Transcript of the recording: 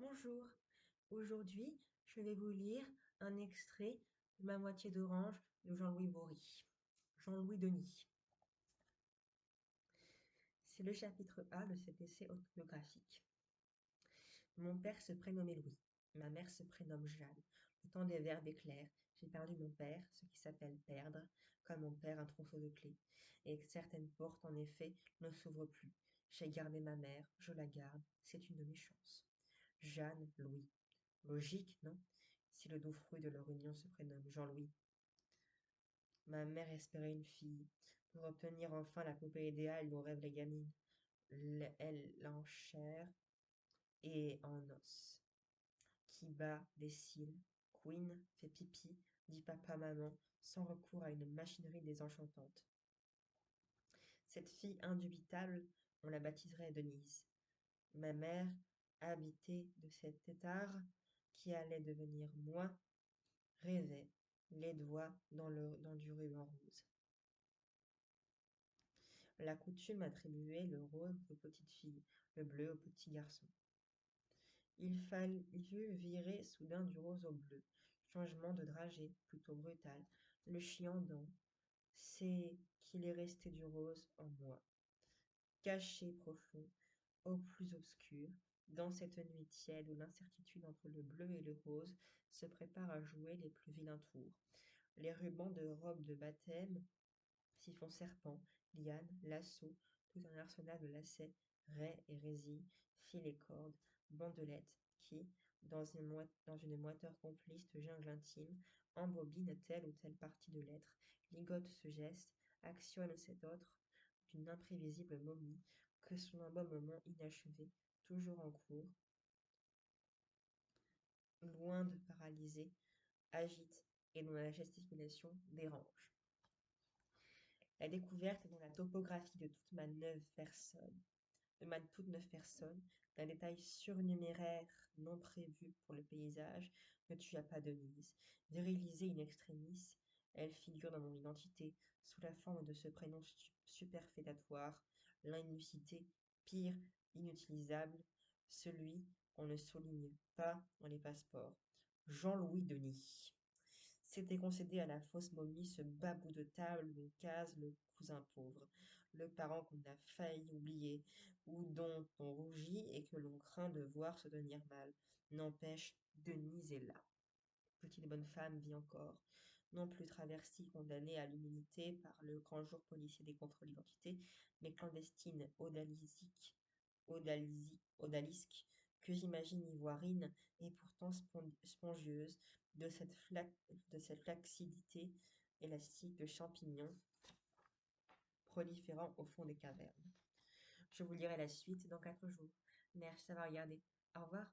Bonjour, aujourd'hui je vais vous lire un extrait de Ma moitié d'orange de Jean-Louis Bory. Jean-Louis Denis. C'est le chapitre A de cet essai autobiographique. Mon père se prénommait Louis, ma mère se prénomme Jeanne. Le temps des verbes est clair, j'ai perdu mon père, ce qui s'appelle perdre, comme on perd un trousseau de clés. Et certaines portes, en effet, ne s'ouvrent plus. J'ai gardé ma mère, je la garde, c'est une de mes chances. Jeanne, Louis. Logique, non? Si le doux fruit de leur union se prénomme Jean-Louis. Ma mère espérait une fille, pour obtenir enfin la poupée idéale dont rêvent les gamines. Elle en chair et en os, qui bat des cils, couine, fait pipi, dit papa maman, sans recours à une machinerie désenchantante. Cette fille indubitable, on la baptiserait Denise. Ma mère, habitée de cet étard qui allait devenir moi, rêvait, les doigts dans du ruban rose. La coutume attribuait le rose aux petites filles, le bleu aux petits garçons. Il fallut virer soudain du rose au bleu. Changement de dragée, plutôt brutal. Le chiant c'est qu'il est resté du rose en moi. Caché profond, au plus obscur, dans cette nuit tiède où l'incertitude entre le bleu et le rose se prépare à jouer les plus vilains tours. Les rubans de robe de baptême siphon serpent, liane, lasso, tout un arsenal de lacets, raies et résilles, fils et cordes, bandelettes, qui, dans une moiteur complice de jungle intime, embobine telle ou telle partie de l'être, ligote ce geste, actionne cet autre, d'une imprévisible momie, que son embaumement inachevé, toujours en cours, loin de paralyser, agite et dont la gesticulation dérange. La découverte dans la topographie de toute neuve personne, d'un détail surnuméraire non prévu pour le paysage, ne tua pas Denise. Virilisée in extremis, elle figure dans mon identité, sous la forme de ce prénom superfétatoire, l'inutilité, pire, inutilisable, celui qu'on ne souligne pas dans les passeports. Jean-Louis Denis. S'était concédé à la fausse momie ce bas bout de table où on case le cousin pauvre, le parent qu'on a failli oublier, ou dont on rougit et que l'on craint de voir se tenir mal. N'empêche, Denise est là. Petite bonne femme vit encore, non plus traversée, condamnée à l'humilité par le grand jour policier des contrôles d'identité, mais clandestine, odalisque, que j'imagine ivoirine et pourtant spongieuse, de cette flacidité élastique de champignons proliférant au fond des cavernes. Je vous lirai la suite dans 4 jours. Merci d'avoir regardé. Au revoir.